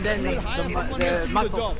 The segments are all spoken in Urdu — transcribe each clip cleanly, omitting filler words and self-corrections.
learning the muscle.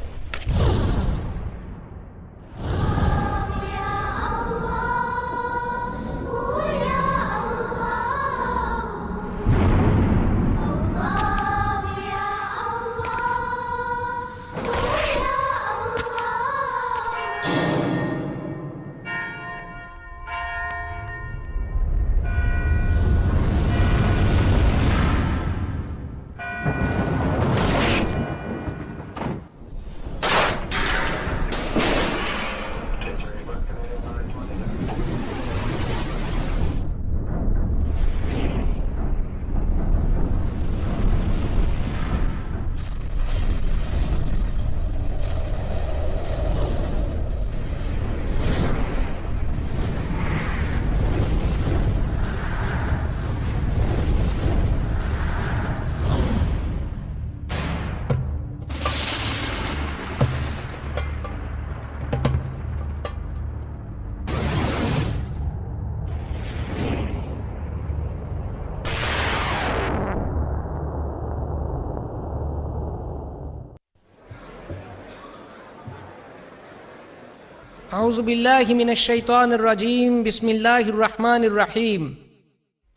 اعوذ باللہ من الشیطان الرجیم بسم اللہ الرحمن الرحیم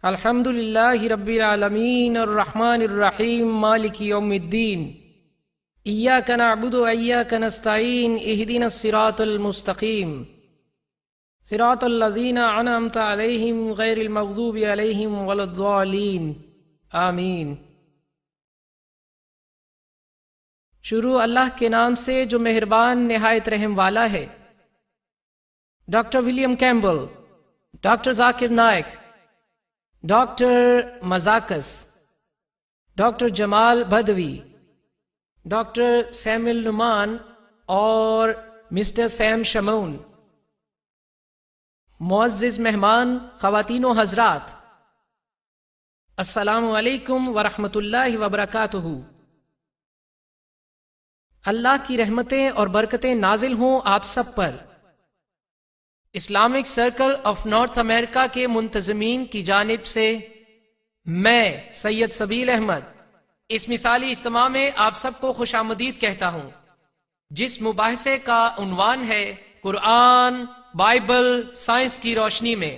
الحمد للہ رب العالمین الرحمن الرحیم مالک یوم الدین ایاک نعبد و ایاک نستعین اہدنا الصراط المستقیم صراط الذین انعمت علیہم غیر المغضوب علیہم ولا الضالین آمین۔ شروع اللہ کے نام سے جو مہربان نہایت رحم والا ہے۔ Doctor William Campbell, doctor Zakir Naik, doctor مزاکس، doctor جمال بدوی، ڈاکٹر سیمل نعمان اور مسٹر سیم شمون، معزز مہمان، خواتین و حضرات، السلام علیکم ورحمۃ اللہ وبرکاتہ۔ اللہ کی رحمتیں اور برکتیں نازل ہوں آپ سب پر۔ اسلامک سرکل آف نارتھ امریکہ کے منتظمین کی جانب سے میں سید سبیل احمد اس مثالی اجتماع میں آپ سب کو خوش آمدید کہتا ہوں، جس مباحثے کا عنوان ہے قرآن، بائبل، سائنس کی روشنی میں۔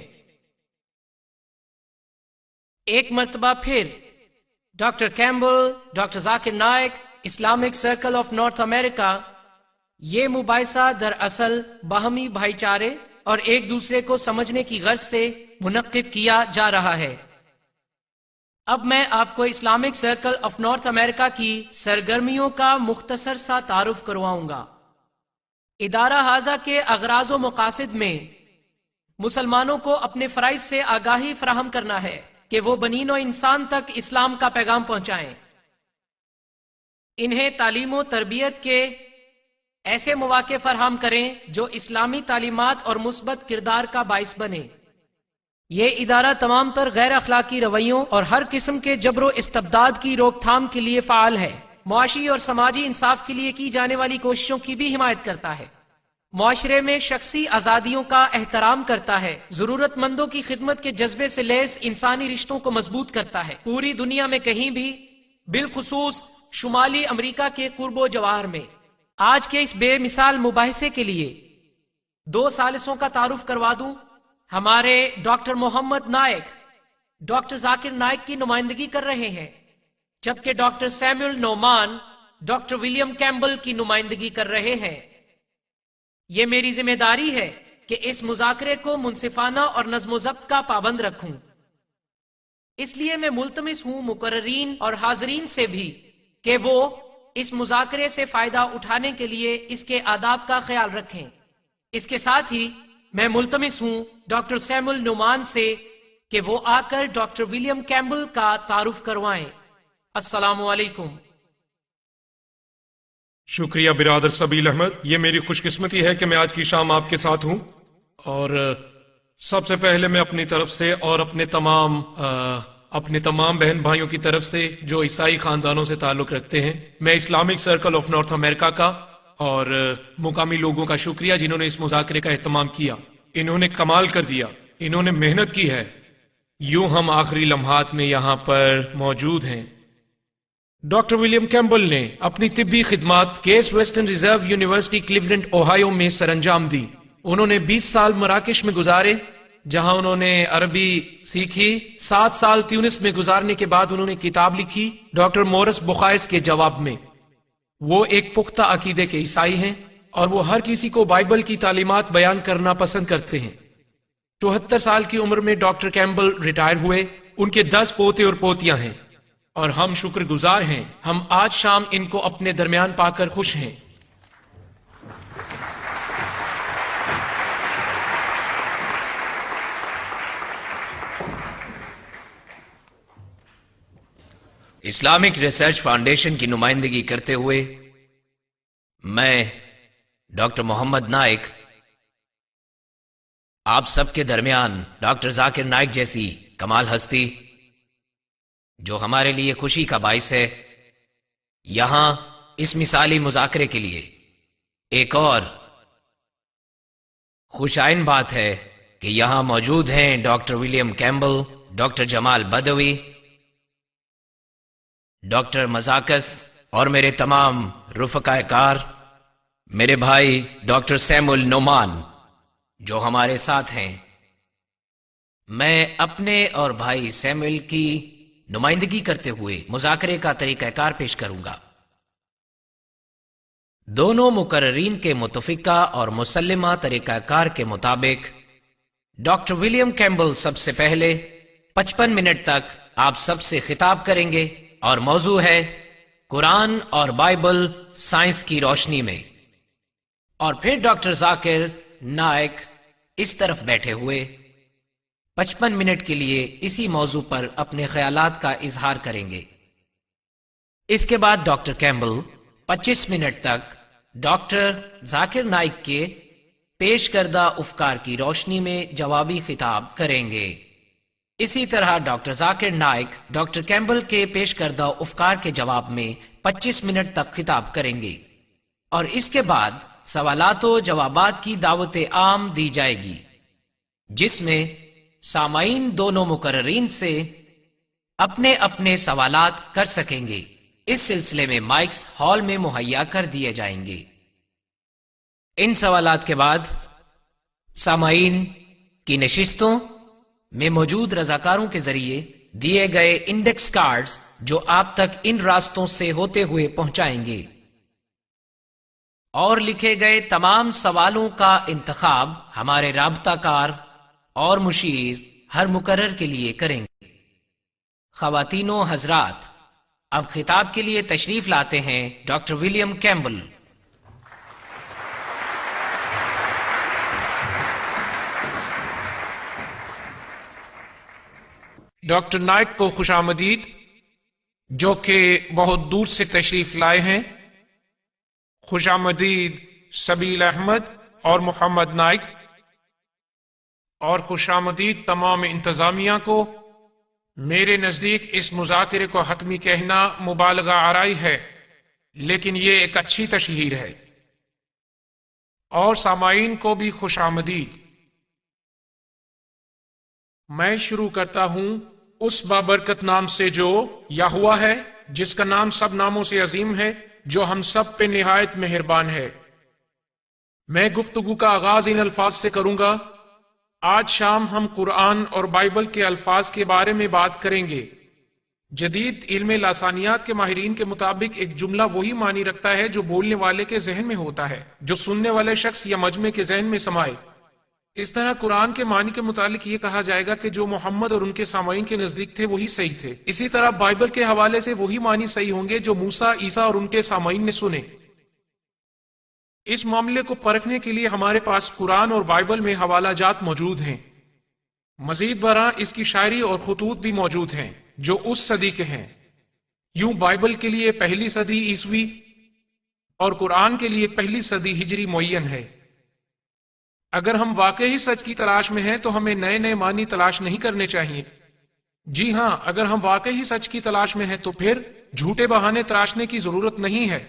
ایک مرتبہ پھر doctor Campbell, doctor Zakir Naik, Islamic circle of North America, یہ مباحثہ دراصل باہمی بھائی چارے اور ایک دوسرے کو سمجھنے کی غرض سے منعقد کیا جا رہا ہے۔ اب میں آپ کو اسلامک سرکل آف نارتھ امریکہ کی سرگرمیوں کا مختصر سا تعارف کرواؤں گا۔ ادارہ ھذا کے اغراض و مقاصد میں مسلمانوں کو اپنے فرائض سے آگاہی فراہم کرنا ہے کہ وہ بنی نوع انسان تک اسلام کا پیغام پہنچائیں، انہیں تعلیم و تربیت کے ایسے مواقع فراہم کریں جو اسلامی تعلیمات اور مثبت کردار کا باعث بنے۔ یہ ادارہ تمام تر غیر اخلاقی رویوں اور ہر قسم کے جبر و استبداد کی روک تھام کے لیے فعال ہے، معاشی اور سماجی انصاف کے لیے کی جانے والی کوششوں کی بھی حمایت کرتا ہے، معاشرے میں شخصی آزادیوں کا احترام کرتا ہے، ضرورت مندوں کی خدمت کے جذبے سے لیس انسانی رشتوں کو مضبوط کرتا ہے۔ پوری دنیا میں کہیں بھی، بالخصوص شمالی امریکہ کے قرب و جوار میں، آج کے اس بے مثال مباحثے کے لیے دو ثالثوں کا تعارف کروا دوں۔ ہمارے ڈاکٹر محمد نائک ڈاکٹر ذاکر نائک کی نمائندگی کر رہے ہیں، جبکہ doctor Samuel Naaman doctor William Campbell کی نمائندگی کر رہے ہیں۔ یہ میری ذمہ داری ہے کہ اس مذاکرے کو منصفانہ اور نظم و ضبط کا پابند رکھوں، اس لیے میں ملتمس ہوں مقررین اور حاضرین سے بھی کہ وہ اس مذاکرے سے فائدہ اٹھانے کے لیے اس کے آداب کا خیال رکھیں۔ اس کے ساتھ ہی میں ملتمس ہوں ڈاکٹر سیمل نعمان سے کہ وہ آ کر ڈاکٹر ولیم کیمبل کا تعارف کروائیں۔ السلام علیکم۔ شکریہ برادر سبیل احمد، یہ میری خوش قسمتی ہے کہ میں آج کی شام آپ کے ساتھ ہوں، اور سب سے پہلے میں اپنی طرف سے اور اپنے تمام بہن بھائیوں کی طرف سے جو عیسائی خاندانوں سے تعلق رکھتے ہیں، میں اسلامک سرکل آف نارتھ امریکہ کا اور مقامی لوگوں کا شکریہ جنہوں نے اس مذاکرے کا اہتمام کیا۔ انہوں نے کمال کر دیا، انہوں نے محنت کی ہے۔ یوں ہم آخری لمحات میں یہاں پر موجود ہیں۔ ڈاکٹر ولیم کیمبل نے اپنی طبی خدمات case western reserve university Cleveland Ohio میں سر انجام دی. انہوں نے 20 سال مراکش میں گزارے جہاں انہوں نے عربی سیکھی. 7 سال تیونس میں گزارنے کے بعد انہوں نے کتاب لکھی ڈاکٹر مورس بخائس کے جواب میں. وہ ایک پختہ عقیدے کے عیسائی ہیں اور وہ ہر کسی کو بائبل کی تعلیمات بیان کرنا پسند کرتے ہیں. 74 سال کی عمر میں ڈاکٹر کیمبل ریٹائر ہوئے. ان کے 10 پوتے اور پوتیاں ہیں اور ہم شکر گزار ہیں. ہم آج شام ان کو اپنے درمیان پا کر خوش ہیں. اسلامک ریسرچ فاؤنڈیشن کی نمائندگی کرتے ہوئے میں ڈاکٹر محمد نائک آپ سب کے درمیان ڈاکٹر ذاکر نائک جیسی کمال ہستی جو ہمارے لیے خوشی کا باعث ہے، یہاں اس مثالی مذاکرے کے لیے ایک اور خوشائن بات ہے کہ یہاں موجود ہیں ڈاکٹر ولیم کیمبل، ڈاکٹر جمال بدوی، ڈاکٹر مزاکس اور میرے تمام رفقائے کار، میرے بھائی ڈاکٹر سیمول نومان جو ہمارے ساتھ ہیں. میں اپنے اور بھائی سیمول کی نمائندگی کرتے ہوئے مذاکرے کا طریقہ کار پیش کروں گا. دونوں مقررین کے متفقہ اور مسلمہ طریقہ کار کے مطابق ڈاکٹر ولیم کیمبل سب سے پہلے 55 منٹ تک آپ سب سے خطاب کریں گے اور موضوع ہے قرآن اور بائبل سائنس کی روشنی میں. اور پھر ڈاکٹر ذاکر نائک اس طرف بیٹھے ہوئے 55 منٹ کے لیے اسی موضوع پر اپنے خیالات کا اظہار کریں گے. اس کے بعد ڈاکٹر کیمبل 25 منٹ تک ڈاکٹر ذاکر نائک کے پیش کردہ افکار کی روشنی میں جوابی خطاب کریں گے. اسی طرح ڈاکٹر ذاکر نائک ڈاکٹر کیمبل کے پیش کردہ افکار کے جواب میں 25 منٹ تک خطاب کریں گے اور اس کے بعد سوالات و جوابات کی دعوت عام دی جائے گی جس میں سامعین دونوں مقررین سے اپنے اپنے سوالات کر سکیں گے. اس سلسلے میں مائکس ہال میں مہیا کر دیے جائیں گے. ان سوالات کے بعد سامعین کی نشستوں میں موجود رضاکاروں کے ذریعے دیے گئے انڈیکس کارڈز جو آپ تک ان راستوں سے ہوتے ہوئے پہنچائیں گے اور لکھے گئے تمام سوالوں کا انتخاب ہمارے رابطہ کار اور مشیر ہر مقرر کے لیے کریں گے. خواتین و حضرات، اب خطاب کے لیے تشریف لاتے ہیں doctor William Campbell. Doctor Naik کو خوش آمدید جو کہ بہت دور سے تشریف لائے ہیں. خوش آمدید سبیل احمد اور محمد نائک، اور خوش آمدید تمام انتظامیہ کو. میرے نزدیک اس مذاکرے کو حتمی کہنا مبالغہ آرائی ہے، لیکن یہ ایک اچھی تشہیر ہے. اور سامعین کو بھی خوش آمدید. میں شروع کرتا ہوں اس بابرکت نام سے جو یہوہ ہے، جس کا نام سب ناموں سے عظیم ہے، جو ہم سب پہ نہایت مہربان ہے. میں گفتگو کا آغاز ان الفاظ سے کروں گا: آج شام ہم قرآن اور بائبل کے الفاظ کے بارے میں بات کریں گے. جدید علم لسانیات کے ماہرین کے مطابق ایک جملہ وہی معنی رکھتا ہے جو بولنے والے کے ذہن میں ہوتا ہے، جو سننے والے شخص یا مجمع کے ذہن میں سمائے. اس طرح قرآن کے معنی کے متعلق یہ کہا جائے گا کہ جو محمد اور ان کے سامعین کے نزدیک تھے وہی صحیح تھے. اسی طرح بائبل کے حوالے سے وہی معنی صحیح ہوں گے جو موسیٰ، عیسیٰ اور ان کے سامعین نے سنے. اس معاملے کو پرکھنے کے لیے ہمارے پاس قرآن اور بائبل میں حوالہ جات موجود ہیں. مزید برآں اس کی شاعری اور خطوط بھی موجود ہیں جو اس صدی کے ہیں. یوں بائبل کے لیے پہلی صدی عیسوی اور قرآن کے لیے پہلی صدی ہجری معین ہے. اگر ہم واقعی سچ کی تلاش میں ہیں تو ہمیں نئے نئے معنی تلاش نہیں کرنے چاہیے. جی ہاں، اگر ہم واقعی سچ کی تلاش میں ہیں تو پھر جھوٹے بہانے تراشنے کی ضرورت نہیں ہے.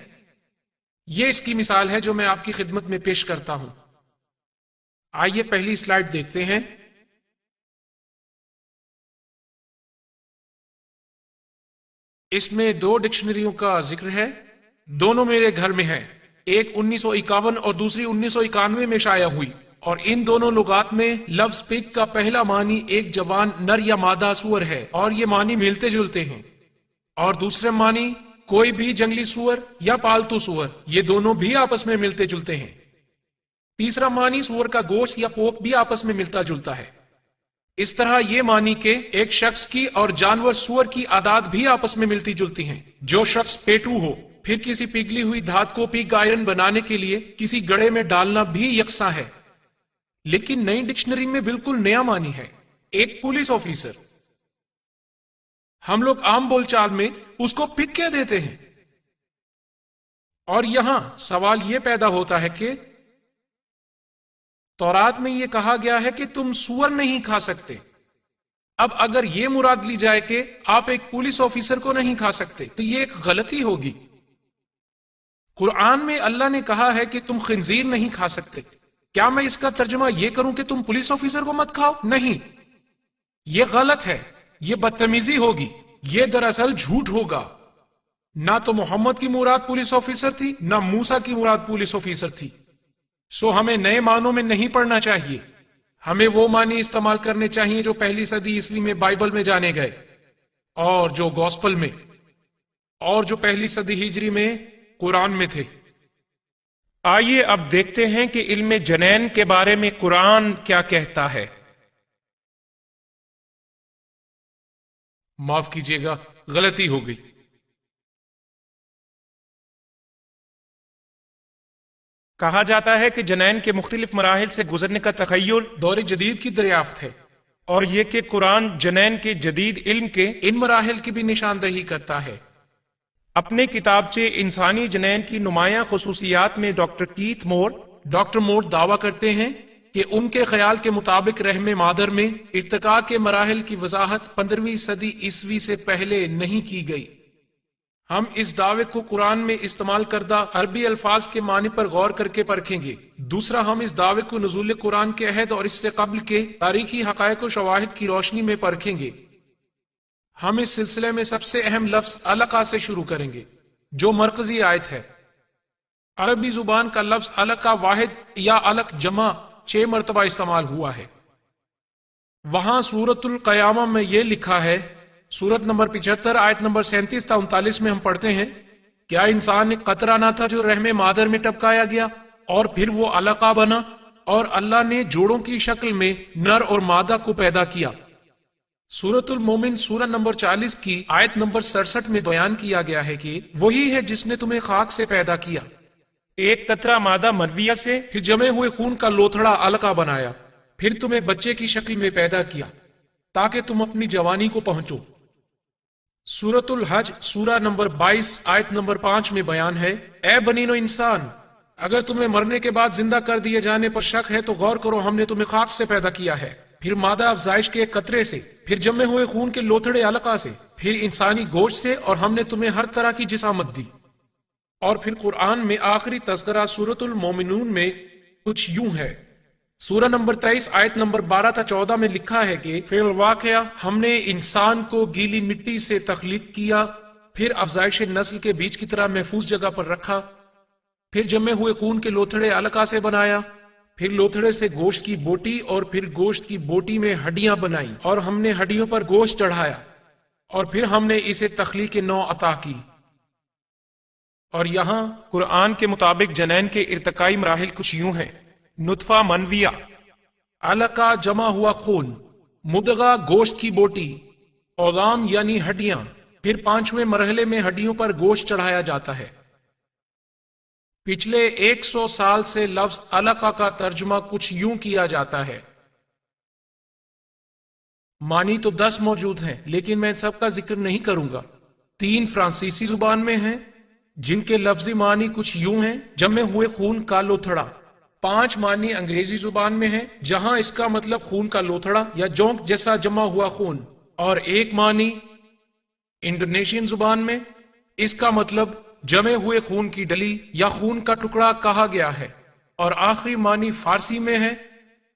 یہ اس کی مثال ہے جو میں آپ کی خدمت میں پیش کرتا ہوں. آئیے پہلی سلائیڈ دیکھتے ہیں. اس میں 2 ڈکشنریوں کا ذکر ہے، دونوں میرے گھر میں ہیں، ایک 1951 اور دوسری 1991 میں شائع ہوئی، اور ان دونوں لغات میں لفظ پگ کا پہلا معنی ایک جوان نر یا مادہ سور ہے، اور یہ معنی ملتے جلتے ہیں، اور دوسرے معنی کوئی بھی جنگلی سور یا پالتو سور، یہ دونوں بھی آپس میں ملتے جلتے ہیں۔ تیسرا معنی سور کا گوشت یا پوک بھی آپس میں ملتا جلتا ہے۔ اس طرح یہ معنی کہ ایک شخص کی اور جانور سور کی عادات بھی آپس میں ملتی جلتی ہیں۔ جو شخص پیٹو ہو، پھر کسی پگھلی ہوئی دھات کو پگ آئرن بنانے کے لیے کسی گڑھے میں ڈالنا بھی یکساں ہے۔ لیکن نئی ڈکشنری میں بالکل نیا معنی ہے، ایک پولیس آفیسر۔ ہم لوگ عام بول چال میں اس کو پگ کہہ دیتے ہیں، اور یہاں سوال یہ پیدا ہوتا ہے کہ تورات میں یہ کہا گیا ہے کہ تم سور نہیں کھا سکتے۔ اب اگر یہ مراد لی جائے کہ آپ ایک پولیس آفیسر کو نہیں کھا سکتے تو یہ ایک غلطی ہوگی۔ قرآن میں اللہ نے کہا ہے کہ تم خنزیر نہیں کھا سکتے، کیا میں اس کا ترجمہ یہ کروں کہ تم پولیس آفیسر کو مت کھاؤ؟ نہیں، یہ غلط ہے، یہ بدتمیزی ہوگی، یہ دراصل جھوٹ ہوگا۔ نہ تو محمد کی مراد پولیس آفیسر تھی، نہ موسیٰ کی مراد پولیس آفیسر تھی۔ سو ہمیں نئے معنوں میں نہیں پڑھنا چاہیے، ہمیں وہ معنی استعمال کرنے چاہیے جو پہلی صدی عیسوی میں بائبل میں جانے گئے، اور جو گوسپل میں، اور جو پہلی صدی ہجری میں قرآن میں تھے۔ آئیے اب دیکھتے ہیں کہ علم جنین کے بارے میں قرآن کیا کہتا ہے۔ معاف کیجیے گا، غلطی ہو گئی۔ کہا جاتا ہے کہ جنین کے مختلف مراحل سے گزرنے کا تخیل دور جدید کی دریافت ہے، اور یہ کہ قرآن جنین کے جدید علم کے ان مراحل کی بھی نشاندہی کرتا ہے۔ اپنے کتابچے انسانی جنین کی نمایاں خصوصیات میں ڈاکٹر مور دعویٰ کرتے ہیں کہ ان کے خیال کے مطابق رحم مادر میں ارتقاء کے مراحل کی وضاحت 15ویں صدی عیسوی سے پہلے نہیں کی گئی۔ ہم اس دعوے کو قرآن میں استعمال کردہ عربی الفاظ کے معنی پر غور کر کے پرکھیں گے۔ دوسرا، ہم اس دعوے کو نزول قرآن کے عہد اور اس سے قبل کے تاریخی حقائق و شواہد کی روشنی میں پرکھیں گے۔ ہم اس سلسلے میں سب سے اہم لفظ علقہ سے شروع کریں گے، جو مرکزی آیت ہے۔ عربی زبان کا لفظ علقہ واحد یا علق جمع 6 مرتبہ استعمال ہوا ہے۔ وہاں سورۃ القیامہ میں یہ لکھا ہے، سورت نمبر 75 آیت نمبر 37 تا 39 میں ہم پڑھتے ہیں، کیا انسان ایک قطرہ نہ تھا جو رحم مادر میں ٹپکایا گیا اور پھر وہ علقہ بنا، اور اللہ نے جوڑوں کی شکل میں نر اور مادہ کو پیدا کیا۔ سورۃ المومن سورہ نمبر 40 کی آیت نمبر 67 میں بیان کیا گیا ہے کہ وہی ہے جس نے تمہیں خاک سے پیدا کیا، ایک قطرہ مادہ منویہ سے، پھر جمے ہوئے خون کا لوتھڑا علقہ بنایا، پھر تمہیں بچے کی شکل میں پیدا کیا تاکہ تم اپنی جوانی کو پہنچو۔ سورۃ الحج سورہ نمبر 22 آیت نمبر 5 میں بیان ہے، اے بنین و انسان، اگر تمہیں مرنے کے بعد زندہ کر دیے جانے پر شک ہے تو غور کرو، ہم نے تمہیں خاک سے پیدا کیا ہے، پھر مادہ افزائش کے ایک قطرے سے، پھر جمے ہوئے خون کے لوتھڑے علقہ سے، پھر انسانی گوشت سے، اور ہم نے تمہیں ہر طرح کی جسامت دی۔ اور پھر قرآن میں آخری تذکرہ سورۃ المومنون میں کچھ یوں ہے، سورہ نمبر 23 آیت نمبر 12 تا 14 میں لکھا ہے کہ فی الواقعہ ہم نے انسان کو گیلی مٹی سے تخلیق کیا، پھر افزائش نسل کے بیج کی طرح محفوظ جگہ پر رکھا، پھر جمے ہوئے خون کے لوتھڑے علقہ سے بنایا، پھر لوتھڑے سے گوشت کی بوٹی، اور پھر گوشت کی بوٹی میں ہڈیاں بنائیں، اور ہم نے ہڈیوں پر گوشت چڑھایا، اور پھر ہم نے اسے تخلیق نو عطا کی۔ اور یہاں قرآن کے مطابق جنین کے ارتقائی مراحل کچھ یوں ہیں، نطفہ منویہ، علقہ جمع ہوا خون، مدغہ گوشت کی بوٹی، عظام یعنی ہڈیاں، پھر 5ویں مرحلے میں ہڈیوں پر گوشت چڑھایا جاتا ہے۔ پچھلے 100 سال سے لفظ علقہ کا ترجمہ کچھ یوں کیا جاتا ہے، معنی تو 10 موجود ہیں لیکن میں ان سب کا ذکر نہیں کروں گا۔ 3 فرانسیسی زبان میں ہیں جن کے لفظی معنی کچھ یوں ہیں، جمے ہوئے خون کا لوتھڑا۔ 5 معنی انگریزی زبان میں ہیں جہاں اس کا مطلب خون کا لوتھڑا یا جونک جیسا جمع ہوا خون، اور 1 معنی انڈونیشین زبان میں، اس کا مطلب جمے ہوئے خون کی ڈلی یا خون کا ٹکڑا کہا گیا ہے، اور آخری معنی فارسی میں ہے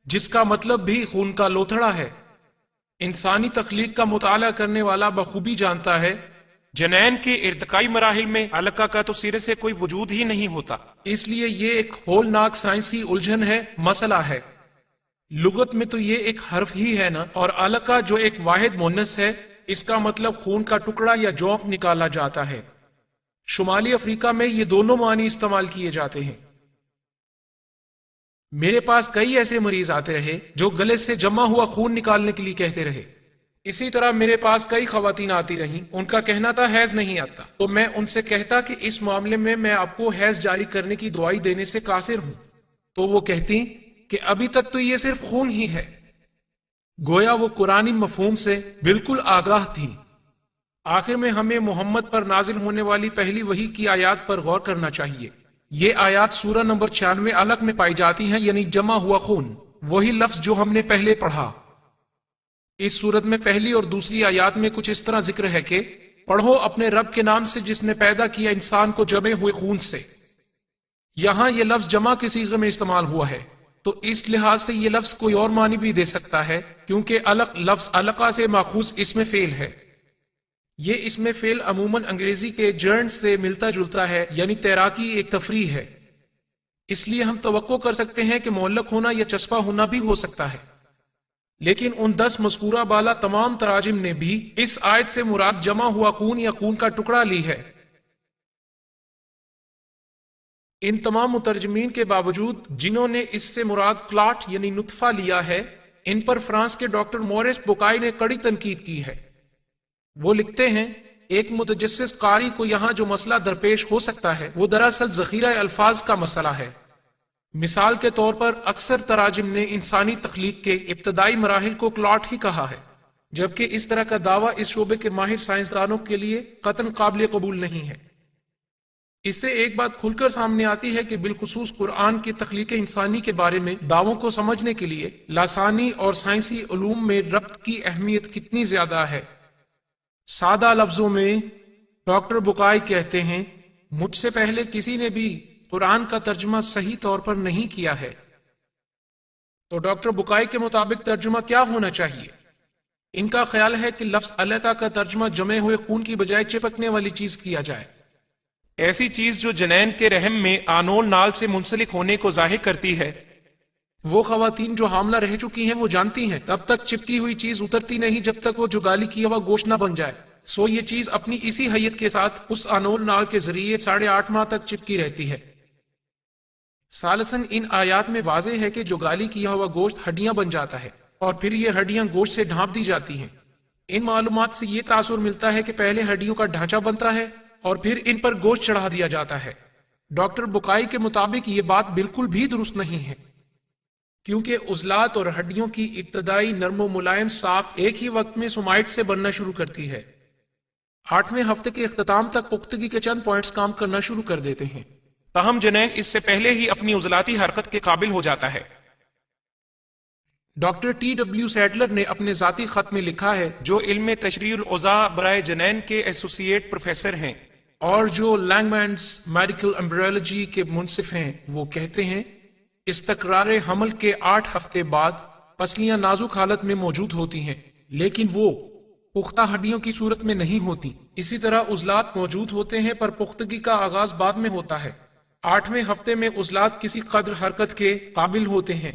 جس کا مطلب بھی خون کا لوتھڑا ہے۔ انسانی تخلیق کا مطالعہ کرنے والا بخوبی جانتا ہے جنین کے ارتقائی مراحل میں علقہ کا تو سرے سے کوئی وجود ہی نہیں ہوتا، اس لیے یہ ایک ہولناک سائنسی الجھن ہے، مسئلہ ہے۔ لغت میں تو یہ ایک حرف ہی ہے نا، اور علقہ جو ایک واحد مؤنث ہے، اس کا مطلب خون کا ٹکڑا یا جوک نکالا جاتا ہے۔ شمالی افریقہ میں یہ دونوں معنی استعمال کیے جاتے ہیں۔ میرے پاس کئی ایسے مریض آتے رہے جو گلے سے جمع ہوا خون نکالنے کے لیے کہتے رہے۔ اسی طرح میرے پاس کئی خواتین آتی رہیں، ان کا کہنا تھا حیض نہیں آتا، تو میں ان سے کہتا کہ اس معاملے میں آپ کو حیض جاری کرنے کی دوائی دینے سے قاصر ہوں، تو وہ کہتی کہ ابھی تک تو یہ صرف خون ہی ہے۔ گویا وہ قرآنی مفہوم سے بالکل آگاہ تھی۔ آخر میں ہمیں محمد پر نازل ہونے والی پہلی وحی کی آیات پر غور کرنا چاہیے۔ یہ آیات سورہ نمبر 96 علق میں پائی جاتی ہیں، یعنی جمع ہوا خون، وہی لفظ جو ہم نے پہلے پڑھا۔ اس صورت میں پہلی اور دوسری آیات میں کچھ اس طرح ذکر ہے کہ پڑھو اپنے رب کے نام سے جس نے پیدا کیا انسان کو جمے ہوئے خون سے۔ یہاں یہ لفظ جمع کے صیغے میں استعمال ہوا ہے، تو اس لحاظ سے یہ لفظ کوئی اور معنی بھی دے سکتا ہے، کیونکہ علق لفظ علقہ سے ماخوذ اسم فعل ہے۔ یہ اسم فعل عموماً انگریزی کے جرن سے ملتا جلتا ہے، یعنی تیراکی ایک تفریح ہے۔ اس لیے ہم توقع کر سکتے ہیں کہ معلق ہونا یا چسپاں ہونا بھی ہو سکتا ہے۔ لیکن ان 10 مذکورہ بالا تمام تراجم نے بھی اس آیت سے مراد جمع ہوا خون یا خون کا ٹکڑا لی ہے۔ ان تمام مترجمین کے باوجود جنہوں نے اس سے مراد کلاٹ یعنی نطفہ لیا ہے، ان پر فرانس کے ڈاکٹر مورس بوکائی نے کڑی تنقید کی ہے۔ وہ لکھتے ہیں، ایک متجسس قاری کو یہاں جو مسئلہ درپیش ہو سکتا ہے وہ دراصل ذخیرہ الفاظ کا مسئلہ ہے۔ مثال کے طور پر اکثر تراجم نے انسانی تخلیق کے ابتدائی مراحل کو کلاٹ ہی کہا ہے، جبکہ اس طرح کا دعویٰ اس شعبے کے ماہر سائنسدانوں کے لیے قطعاً قابل قبول نہیں ہے۔ اس سے ایک بات کھل کر سامنے آتی ہے کہ بالخصوص قرآن کی تخلیق انسانی کے بارے میں دعووں کو سمجھنے کے لیے لسانی اور سائنسی علوم میں ربط کی اہمیت کتنی زیادہ ہے۔ سادہ لفظوں میں ڈاکٹر بوکائی کہتے ہیں، مجھ سے پہلے کسی نے بھی قرآن کا ترجمہ صحیح طور پر نہیں کیا ہے۔ تو ڈاکٹر بوکائی کے مطابق ترجمہ کیا ہونا چاہیے؟ ان کا خیال ہے کہ لفظ علقہ کا ترجمہ جمے ہوئے خون کی بجائے چپکنے والی چیز کیا جائے، ایسی چیز جو جنین کے رحم میں آنول نال سے منسلک ہونے کو ظاہر کرتی ہے۔ وہ خواتین جو حاملہ رہ چکی ہیں وہ جانتی ہیں تب تک چپکی ہوئی چیز اترتی نہیں جب تک وہ جگالی کیا ہوا گوشت نہ بن جائے، سو یہ چیز اپنی اسی حیت کے ساتھ اس آنول نال کے ذریعے 8.5 ماہ تک چپکی رہتی ہے۔ ثالثاً ان آیات میں واضح ہے کہ جگالی کیا ہوا گوشت ہڈیاں بن جاتا ہے اور پھر یہ ہڈیاں گوشت سے ڈھانپ دی جاتی ہیں۔ ان معلومات سے یہ تاثر ملتا ہے کہ پہلے ہڈیوں کا ڈھانچہ بنتا ہے اور پھر ان پر گوشت چڑھا دیا جاتا ہے۔ ڈاکٹر بوکائی کے مطابق یہ بات بالکل بھی درست نہیں ہے، کیونکہ عضلات اور ہڈیوں کی ابتدائی نرم و ملائم ساخت ایک ہی وقت میں سومائٹ سے بننا شروع کرتی ہے۔ 8ویں ہفتے کے اختتام تک پختگی کے چند پوائنٹس کام کرنا شروع کر دیتے ہیں، تاہم جنین اس سے پہلے ہی اپنی عضلاتی حرکت کے قابل ہو جاتا ہے۔ Doctor T.W. سیڈلر نے اپنے ذاتی خط میں لکھا ہے، جو علم تشریح العضاء برائے جنین کے ایسوسیٹ پروفیسر ہیں اور جو لینگمینز میڈیکل ایمبریولوجی کے منصف ہیں، وہ کہتے ہیں استقرار حمل کے 8 ہفتے بعد پسلیاں نازک حالت میں موجود ہوتی ہیں، لیکن وہ پختہ ہڈیوں کی صورت میں نہیں ہوتی۔ اسی طرح عضلات موجود ہوتے ہیں پر پختگی کا آغاز بعد میں ہوتا ہے۔ 8ویں ہفتے میں عضلات کسی قدر حرکت کے قابل ہوتے ہیں۔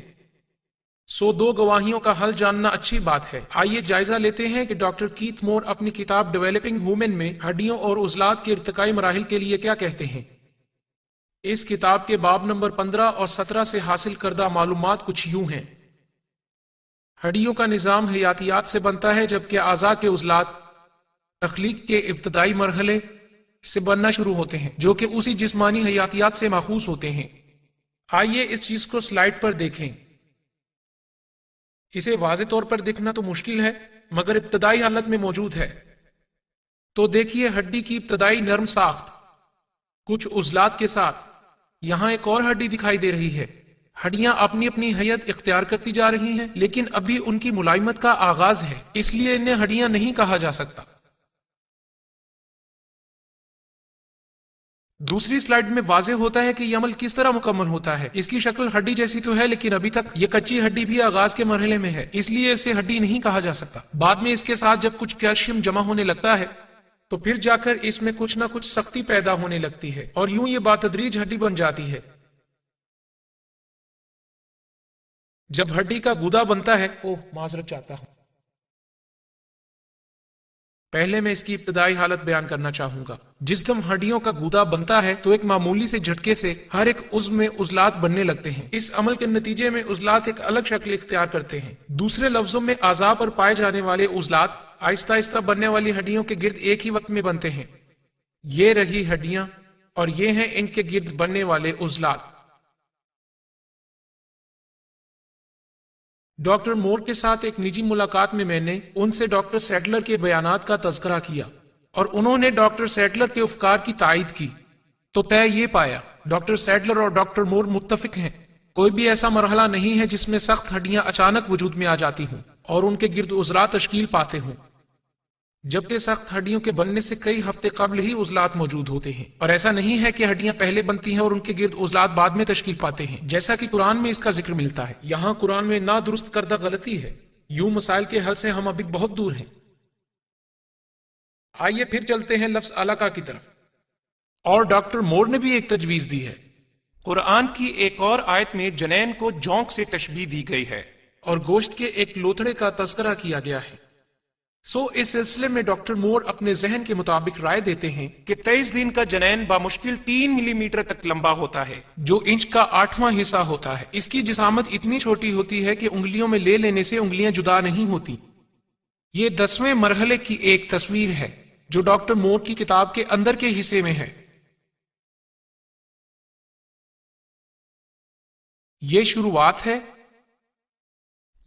سو 2 گواہیوں کا حل جاننا اچھی بات ہے۔ آئیے جائزہ لیتے ہیں کہ ڈاکٹر کیتھ مور اپنی کتاب ڈیولپنگ ہیومن میں ہڈیوں اور عضلات کے ارتقائی مراحل کے لیے کیا کہتے ہیں۔ اس کتاب کے باب نمبر 15 اور 17 سے حاصل کردہ معلومات کچھ یوں ہیں۔ ہڈیوں کا نظام حیاتیات سے بنتا ہے، جبکہ اعضاء کے عضلات تخلیق کے ابتدائی مرحلے سے بننا شروع ہوتے ہیں، جو کہ اسی جسمانی حیاتیات سے ماخوذ ہوتے ہیں۔ آئیے اس چیز کو سلائیڈ پر دیکھیں۔ اسے واضح طور پر دیکھنا تو مشکل ہے، مگر ابتدائی حالت میں موجود ہے۔ تو دیکھیے ہڈی کی ابتدائی نرم ساخت کچھ عضلات کے ساتھ۔ یہاں ایک اور ہڈی دکھائی دے رہی ہے۔ ہڈیاں اپنی اپنی حیت اختیار کرتی جا رہی ہیں، لیکن ابھی ان کی ملائمت کا آغاز ہے، اس لیے انہیں ہڈیاں نہیں کہا جا سکتا۔ دوسری سلائیڈ میں واضح ہوتا ہے کہ یہ عمل کس طرح مکمل ہوتا ہے۔ اس کی شکل ہڈی جیسی تو ہے، لیکن ابھی تک یہ کچی ہڈی بھی آغاز کے مرحلے میں ہے، اس لیے اسے ہڈی نہیں کہا جا سکتا۔ بعد میں اس کے ساتھ جب کچھ کیلشیم جمع ہونے لگتا ہے تو پھر جا کر اس میں کچھ نہ کچھ سختی پیدا ہونے لگتی ہے اور یوں یہ بتدریج ہڈی بن جاتی ہے. جب ہڈی کا گودا بنتا ہے، معذرت چاہتا ہوں، پہلے میں اس کی ابتدائی حالت بیان کرنا چاہوں گا. جس دم ہڈیوں کا گودا بنتا ہے تو ایک معمولی سے جھٹکے سے ہر ایک عضو میں عضلات بننے لگتے ہیں. اس عمل کے نتیجے میں عضلات ایک الگ شکل اختیار کرتے ہیں. دوسرے لفظوں میں اعضاء پر پائے جانے والے عضلات آہستہ آہستہ بننے والی ہڈیوں کے گرد ایک ہی وقت میں بنتے ہیں. یہ رہی ہڈیاں اور یہ ہیں ان کے گرد بننے والے عضلات. ڈاکٹر مور کے ساتھ ایک نجی ملاقات میں نے ان سے ڈاکٹر سیڈلر کے بیانات کا تذکرہ کیا اور انہوں نے ڈاکٹر سیڈلر کے افکار کی تائید کی. تو طے یہ پایا ڈاکٹر سیڈلر اور ڈاکٹر مور متفق ہیں. کوئی بھی ایسا مرحلہ نہیں ہے جس میں سخت ہڈیاں اچانک وجود میں آ جاتی ہوں اور ان کے گرد عضلات تشکیل پاتے ہوں، جبکہ سخت ہڈیوں کے بننے سے کئی ہفتے قبل ہی عضلات موجود ہوتے ہیں. اور ایسا نہیں ہے کہ ہڈیاں پہلے بنتی ہیں اور ان کے گرد عضلات بعد میں تشکیل پاتے ہیں، جیسا کہ قرآن میں اس کا ذکر ملتا ہے. یہاں قرآن میں نادرست کردہ غلطی ہے. یوں مسائل کے حل سے ہم ابھی بہت دور ہیں. آئیے پھر چلتے ہیں لفظ علقہ کی طرف. اور ڈاکٹر مور نے بھی ایک تجویز دی ہے. قرآن کی ایک اور آیت میں جنین کو جونک سے تشبیہ دی گئی ہے اور گوشت کے ایک لوتھڑے کا تذکرہ کیا گیا ہے. اس سلسلے میں ڈاکٹر مور اپنے ذہن کے مطابق رائے دیتے ہیں کہ 23 دن کا جنین بامشکل 3 ملی میٹر تک لمبا ہوتا ہے، جو انچ کا 8واں حصہ ہوتا ہے. اس کی جسامت اتنی چھوٹی ہوتی ہے کہ انگلیوں میں لے لینے سے انگلیاں جدا نہیں ہوتی. یہ 10ویں مرحلے کی ایک تصویر ہے جو ڈاکٹر مور کی کتاب کے اندر کے حصے میں ہے. یہ شروعات ہے.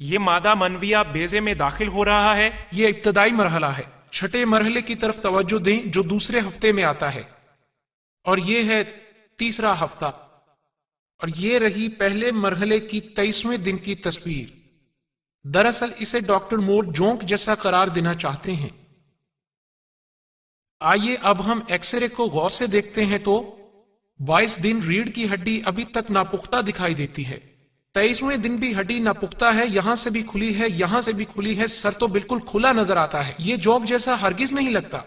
یہ مادہ منویہ بیضے میں داخل ہو رہا ہے. یہ ابتدائی مرحلہ ہے. چھٹے مرحلے کی طرف توجہ دیں جو دوسرے ہفتے میں آتا ہے، اور یہ ہے تیسرا ہفتہ. اور یہ رہی پہلے مرحلے کی 23ویں دن کی تصویر. دراصل اسے ڈاکٹر مور جونک جیسا قرار دینا چاہتے ہیں. آئیے اب ہم ایکس رے کو غور سے دیکھتے ہیں تو 22 دن ریڑھ کی ہڈی ابھی تک ناپختہ دکھائی دیتی ہے. 23ویں دن بھی ہڈی ناپختہ ہے، یہاں سے بھی کھلی ہے، یہاں سے بھی کھلی ہے، سر تو بالکل کھلا نظر آتا ہے. یہ جوک جیسا ہرگز نہیں لگتا.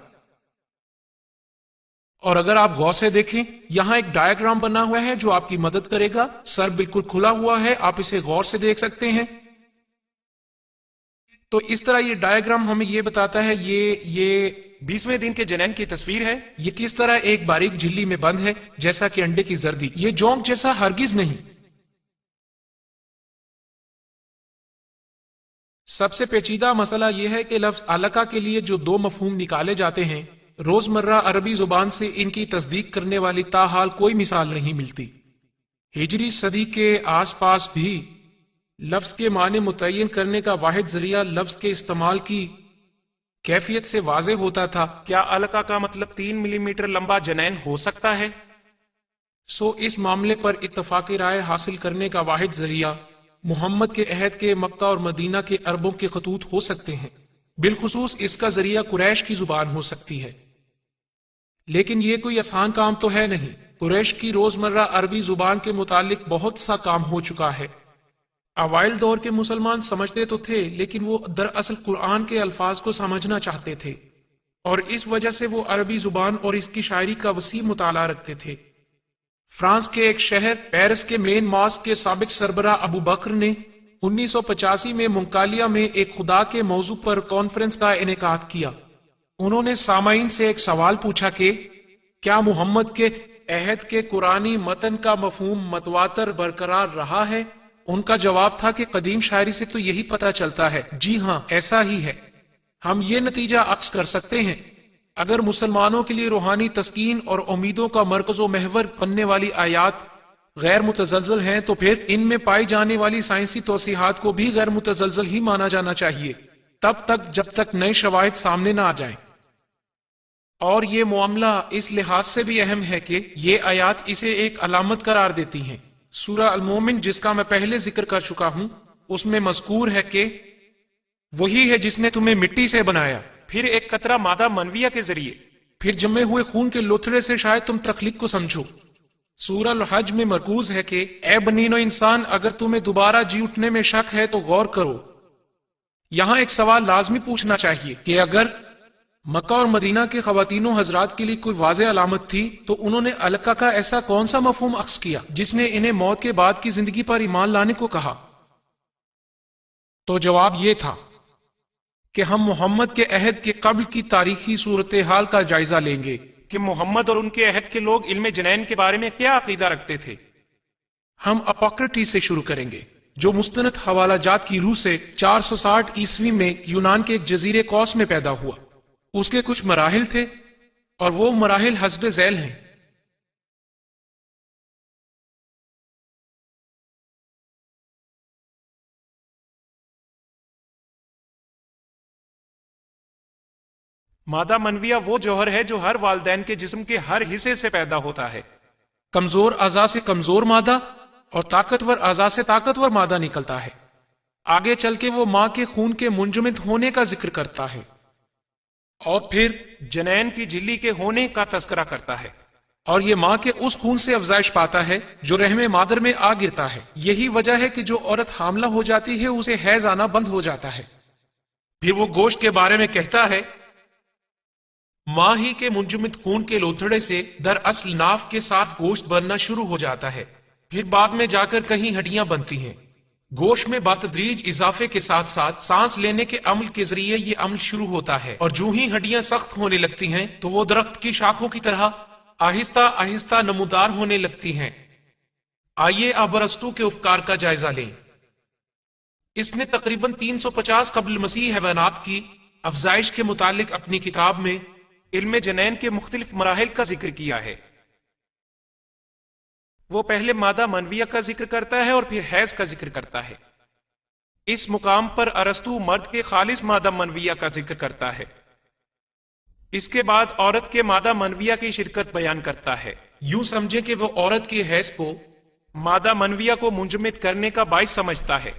اور اگر آپ غور سے دیکھیں یہاں ایک ڈائیگرام بنا ہوا ہے جو آپ کی مدد کرے گا. سر بالکل کھلا ہوا ہے، آپ اسے غور سے دیکھ سکتے ہیں. تو اس طرح یہ ڈائیگرام ہمیں یہ بتاتا ہے یہ 20ویں دن کے جنین کی تصویر ہے. یہ کس طرح ایک باریک جھلی میں بند ہے جیسا کہ انڈے کی زردی. یہ جونک جیسا ہرگز نہیں. سب سے پیچیدہ مسئلہ یہ ہے کہ لفظ علقہ کے لیے جو 2 مفہوم نکالے جاتے ہیں، روزمرہ عربی زبان سے ان کی تصدیق کرنے والی تاحال کوئی مثال نہیں ملتی. ہجری صدی کے آس پاس بھی لفظ کے معنی متعین کرنے کا واحد ذریعہ لفظ کے استعمال کی کیفیت سے واضح ہوتا تھا. کیا علقہ کا مطلب 3 ملی میٹر لمبا جنین ہو سکتا ہے؟ اس معاملے پر اتفاقی رائے حاصل کرنے کا واحد ذریعہ محمد کے عہد کے مکہ اور مدینہ کے عربوں کے خطوط ہو سکتے ہیں. بالخصوص اس کا ذریعہ قریش کی زبان ہو سکتی ہے. لیکن یہ کوئی آسان کام تو ہے نہیں. قریش کی روزمرہ عربی زبان کے متعلق بہت سا کام ہو چکا ہے. اوائل دور کے مسلمان سمجھتے تو تھے لیکن وہ دراصل قرآن کے الفاظ کو سمجھنا چاہتے تھے، اور اس وجہ سے وہ عربی زبان اور اس کی شاعری کا وسیع مطالعہ رکھتے تھے. فرانس کے ایک شہر پیرس کے مین ماسک کے سابق سربراہ ابو بکر نے 1985 میں منکالیہ میں ایک خدا کے موضوع پر کانفرنس کا انعقاد کیا. انہوں نے سامعین سے ایک سوال پوچھا کہ کیا محمد کے عہد کے قرآنی متن کا مفہوم متواتر برقرار رہا ہے؟ ان کا جواب تھا کہ قدیم شاعری سے تو یہی پتہ چلتا ہے. جی ہاں، ایسا ہی ہے. ہم یہ نتیجہ اخذ کر سکتے ہیں اگر مسلمانوں کے لیے روحانی تسکین اور امیدوں کا مرکز و محور بننے والی آیات غیر متزلزل ہیں تو پھر ان میں پائی جانے والی سائنسی توضیحات کو بھی غیر متزلزل ہی مانا جانا چاہیے، تب تک جب تک نئے شواہد سامنے نہ آ جائیں. اور یہ معاملہ اس لحاظ سے بھی اہم ہے کہ یہ آیات اسے ایک علامت قرار دیتی ہیں. سورہ المومن جس کا میں پہلے ذکر کر چکا ہوں، اس میں مذکور ہے کہ وہی ہے جس نے تمہیں مٹی سے بنایا، پھر ایک قطرہ مادہ منویہ کے ذریعے، پھر جمے ہوئے خون کے لوتھڑے سے شاید تم تخلیق کو سمجھو. سورہ الحج میں مرکوز ہے کہ اے بنین و انسان، اگر تمہیں دوبارہ جی اٹھنے میں شک ہے تو غور کرو. یہاں ایک سوال لازمی پوچھنا چاہیے کہ اگر مکہ اور مدینہ کے خواتینوں حضرات کے لیے کوئی واضح علامت تھی تو انہوں نے علقہ کا ایسا کون سا مفہوم اخذ کیا جس نے انہیں موت کے بعد کی زندگی پر ایمان لانے کو کہا؟ تو جواب یہ تھا کہ ہم محمد کے عہد کے قبل کی تاریخی صورتحال کا جائزہ لیں گے کہ محمد اور ان کے عہد کے لوگ علم جنین کے بارے میں کیا عقیدہ رکھتے تھے۔ ہم اپوکریٹس سے شروع کریں گے جو مستند حوالہ جات کی روح سے 460 عیسوی میں یونان کے ایک جزیرے کوس میں پیدا ہوا۔ اس کے کچھ مراحل تھے اور وہ مراحل حسب ذیل ہیں۔ مادہ منویہ وہ جوہر ہے جو ہر والدین کے جسم کے ہر حصے سے پیدا ہوتا ہے۔ کمزور اعضاء سے کمزور مادہ اور طاقتور اعضاء سے طاقتور مادہ نکلتا ہے۔ آگے چل کے وہ ماں کے خون کے منجمد ہونے کا ذکر کرتا ہے اور پھر جنین کی جھلی کے ہونے کا تذکرہ کرتا ہے، اور یہ ماں کے اس خون سے افزائش پاتا ہے جو رحم مادر میں آ گرتا ہے۔ یہی وجہ ہے کہ جو عورت حاملہ ہو جاتی ہے اسے حیض آنا بند ہو جاتا ہے۔ پھر وہ گوشت کے بارے میں کہتا ہے، ماں ہی کے منجمد خون کے لوتھڑے سے دراصل ناف کے ساتھ گوشت بننا شروع ہو جاتا ہے، پھر بعد میں جا کر کہیں ہڈیاں بنتی ہیں۔ گوشت میں بتدریج اضافے کے ساتھ ساتھ سانس لینے کے عمل کے ذریعے یہ عمل شروع ہوتا ہے، اور جو ہی ہڈیاں سخت ہونے لگتی ہیں تو وہ درخت کی شاخوں کی طرح آہستہ آہستہ نمودار ہونے لگتی ہیں۔ آئیے اب ارسطو کے افکار کا جائزہ لیں۔ اس نے تقریباً 350 قبل مسیح حیوانات کی افزائش کے متعلق اپنی کتاب میں علم جنین کے مختلف مراحل کا ذکر کیا ہے۔ وہ پہلے مادہ منویہ کا ذکر کرتا ہے اور پھر حیض کا ذکر کرتا ہے۔ اس مقام پر ارسطو مرد کے خالص مادہ منویہ کا ذکر کرتا ہے۔ اس کے بعد عورت کے مادہ منویہ کی شرکت بیان کرتا ہے۔ یوں سمجھے کہ وہ عورت کے حیض کو مادہ منویہ کو منجمد کرنے کا باعث سمجھتا ہے،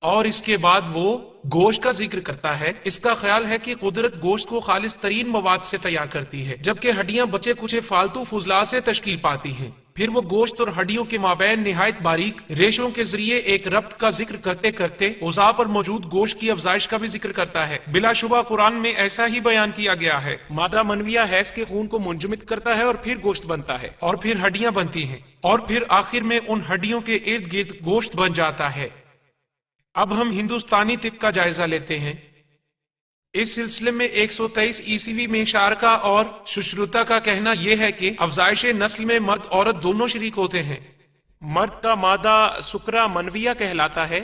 اور اس کے بعد وہ گوشت کا ذکر کرتا ہے۔ اس کا خیال ہے کہ قدرت گوشت کو خالص ترین مواد سے تیار کرتی ہے، جبکہ ہڈیاں بچے کچھ فالتو فضلات سے تشکیل پاتی ہیں۔ پھر وہ گوشت اور ہڈیوں کے مابین نہایت باریک ریشوں کے ذریعے ایک ربط کا ذکر کرتے کرتے اعضاء پر موجود گوشت کی افزائش کا بھی ذکر کرتا ہے۔ بلا شبہ قرآن میں ایسا ہی بیان کیا گیا ہے۔ مادہ منویہ حیض کے خون کو منجمد کرتا ہے اور پھر گوشت بنتا ہے، اور پھر ہڈیاں بنتی ہیں، اور پھر آخر میں ان ہڈیوں کے ارد گرد گوشت بن جاتا ہے۔ اب ہم ہندوستانی طب کا جائزہ لیتے ہیں۔ اس سلسلے میں 123 عیسوی میں شارکا اور سشروتا کا کہنا یہ ہے کہ افزائش نسل میں مرد عورت دونوں شریک ہوتے ہیں۔ مرد کا مادہ سکرا منویہ کہلاتا ہے،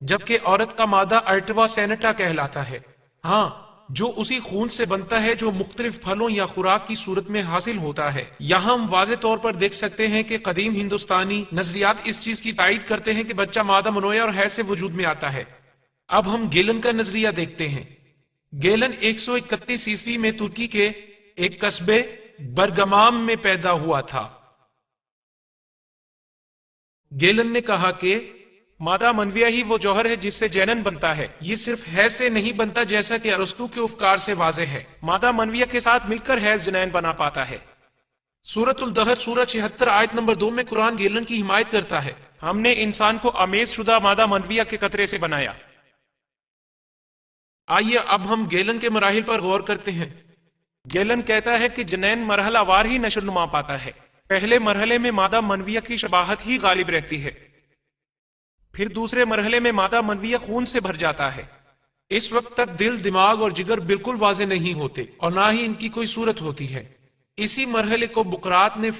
جبکہ عورت کا مادہ ارٹوا سینٹا کہلاتا ہے۔ ہاں، جو اسی خون سے بنتا ہے جو مختلف پھلوں یا خوراک کی صورت میں حاصل ہوتا ہے۔ یہاں ہم واضح طور پر دیکھ سکتے ہیں کہ قدیم ہندوستانی نظریات اس چیز کی تائید کرتے ہیں کہ بچہ مادہ منویہ اور حیض سے وجود میں آتا ہے۔ اب ہم گیلن کا نظریہ دیکھتے ہیں۔ گیلن 131 عیسوی میں ترکی کے ایک قصبے برگمام میں پیدا ہوا تھا۔ گیلن نے کہا کہ مادہ منویہ ہی وہ جوہر ہے جس سے جنین بنتا ہے، یہ صرف حیض سے نہیں بنتا جیسا کہ ارسطو کے افکار سے واضح ہے۔ مادہ منویہ کے ساتھ مل کر حیض جنین بنا پاتا ہے۔ سورۃ الدہر سورہ 76 آیت نمبر 2 میں قرآن گیلن کی حمایت کرتا ہے۔ ہم نے انسان کو آمیز شدہ مادہ منویہ کے قطرے سے بنایا۔ آئیے اب ہم گیلن کے مراحل پر غور کرتے ہیں۔ گیلن کہتا ہے کہ جنین مرحلہ وار ہی نشو نما پاتا ہے۔ پہلے مرحلے میں مادہ منویہ کی شباہت ہی غالب رہتی ہے، پھر دوسرے مرحلے میں مادہ منویہ خون سے بھر جاتا ہے۔ اس وقت تک دل، دماغ اور جگر بالکل واضح نہیں ہوتے اور نہ ہی ان کی کوئی صورت ہوتی ہے۔ اسی مرحلے کو بقرات نے